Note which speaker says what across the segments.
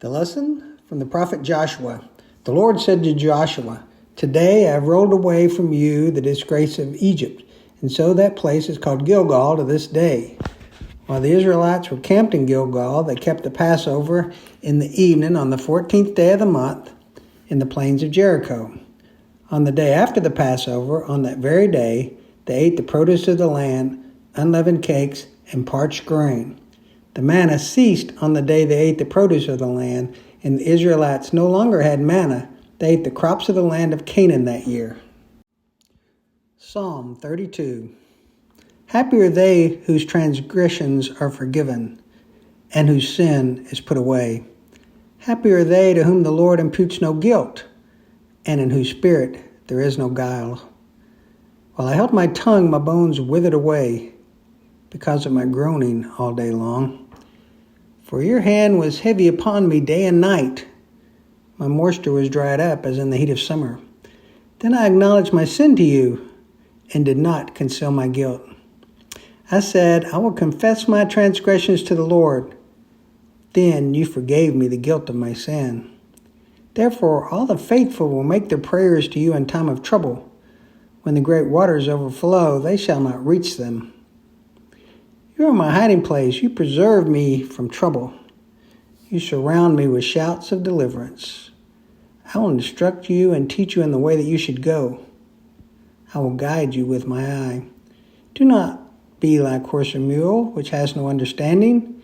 Speaker 1: The lesson from the prophet Joshua. The Lord said to Joshua, "Today I have rolled away from you the disgrace of Egypt." And so that place is called Gilgal to this day. While the Israelites were camped in Gilgal, they kept the Passover in the evening on the 14th day of the month in the plains of Jericho. On the day after the Passover, on that very day, they ate the produce of the land, unleavened cakes, and parched grain. The manna ceased on the day they ate the produce of the land, and the Israelites no longer had manna. They ate the crops of the land of Canaan that year. Psalm 32. Happy are they whose transgressions are forgiven, and whose sin is put away. Happy are they to whom the Lord imputes no guilt, and in whose spirit there is no guile. While I held my tongue, my bones withered away because of my groaning all day long. For your hand was heavy upon me day and night. My moisture was dried up as in the heat of summer. Then I acknowledged my sin to you and did not conceal my guilt. I said, I will confess my transgressions to the Lord. Then you forgave me the guilt of my sin. Therefore, all the faithful will make their prayers to you in time of trouble. When the great waters overflow, they shall not reach them. You are my hiding place. You preserve me from trouble. You surround me with shouts of deliverance. I will instruct you and teach you in the way that you should go. I will guide you with my eye. Do not be like horse or mule, which has no understanding,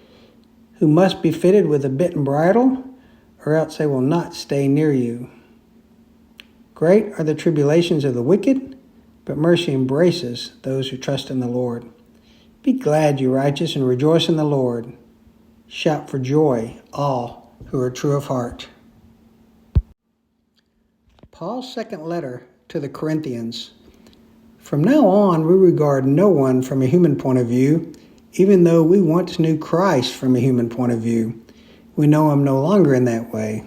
Speaker 1: who must be fitted with a bit and bridle, or else they will not stay near you. Great are the tribulations of the wicked, but mercy embraces those who trust in the Lord. Be glad, you righteous, and rejoice in the Lord. Shout for joy, all who are true of heart. Paul's second letter to the Corinthians. From now on, we regard no one from a human point of view, even though we once knew Christ from a human point of view. We know him no longer in that way.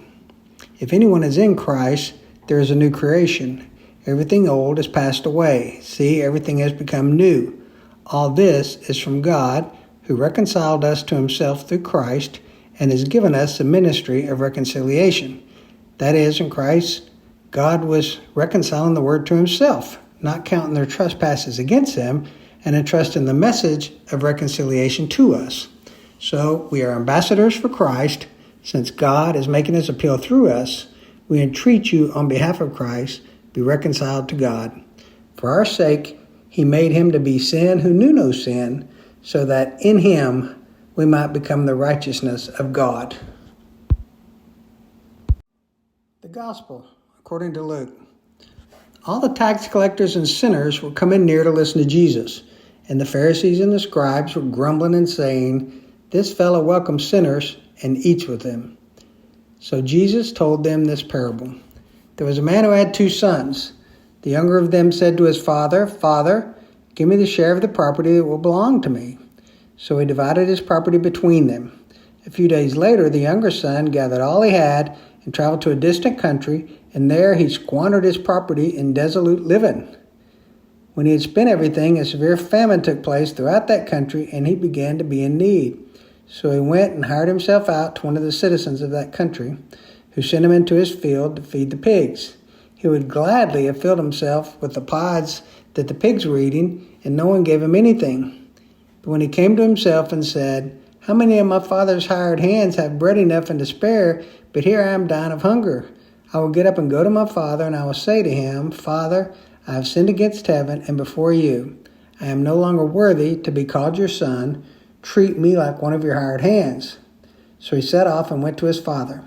Speaker 1: If anyone is in Christ, there is a new creation. Everything old has passed away. See, everything has become new. All this is from God, who reconciled us to himself through Christ and has given us the ministry of reconciliation. That is, in Christ, God was reconciling the world to himself, not counting their trespasses against them, and entrusting the message of reconciliation to us. So we are ambassadors for Christ. Since God is making his appeal through us, we entreat you on behalf of Christ, be reconciled to God. For our sake, he made him to be sin who knew no sin, so that in him we might become the righteousness of God. The Gospel, according to Luke. All the tax collectors and sinners were coming near to listen to Jesus, and the Pharisees and the scribes were grumbling and saying, "This fellow welcomes sinners and eats with them." So Jesus told them this parable. There was a man who had 2 sons. The younger of them said to his father, "Father, give me the share of the property that will belong to me." So he divided his property between them. A few days later, the younger son gathered all he had and traveled to a distant country, and there he squandered his property in dissolute living. When he had spent everything, a severe famine took place throughout that country, and he began to be in need. So he went and hired himself out to one of the citizens of that country, who sent him into his field to feed the pigs. He would gladly have filled himself with the pods that the pigs were eating, and no one gave him anything. But when he came to himself and said, "How many of my father's hired hands have bread enough and to spare, but here I am dying of hunger? I will get up and go to my father, and I will say to him, 'Father, I have sinned against heaven and before you. I am no longer worthy to be called your son. Treat me like one of your hired hands.' So he set off and went to his father.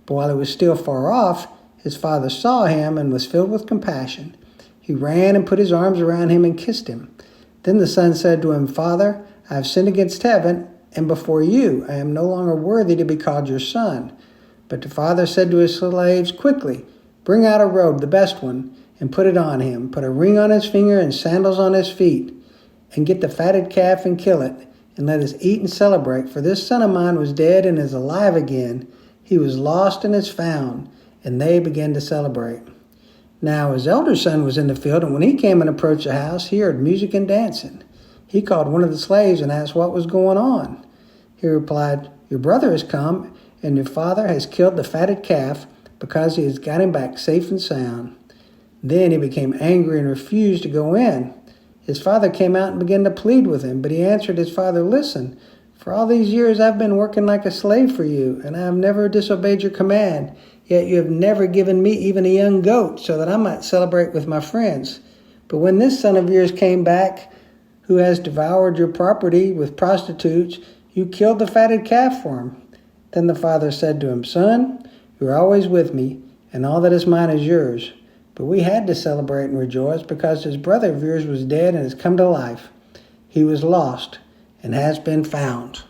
Speaker 1: But while he was still far off, his father saw him and was filled with compassion. He ran and put his arms around him and kissed him. Then the son said to him, 'Father, I have sinned against heaven and before you. I am no longer worthy to be called your son.' But the father said to his slaves, 'Quickly, bring out a robe, the best one, and put it on him. Put a ring on his finger and sandals on his feet. And get the fatted calf and kill it, and let us eat and celebrate. For this son of mine was dead and is alive again. He was lost and is found.' And they began to celebrate. Now his elder son was in the field, and when he came and approached the house, he heard music and dancing. He called one of the slaves and asked what was going on. He replied, 'Your brother has come, and your father has killed the fatted calf because he has got him back safe and sound." Then he became angry and refused to go in. His father came out and began to plead with him, but he answered his father, "Listen, for all these years I've been working like a slave for you, and I have never disobeyed your command. Yet you have never given me even a young goat so that I might celebrate with my friends. But when this son of yours came back, who has devoured your property with prostitutes, you killed the fatted calf for him." Then the father said to him, "Son, you are always with me, and all that is mine is yours. But we had to celebrate and rejoice because this brother of yours was dead and has come to life. He was lost and has been found."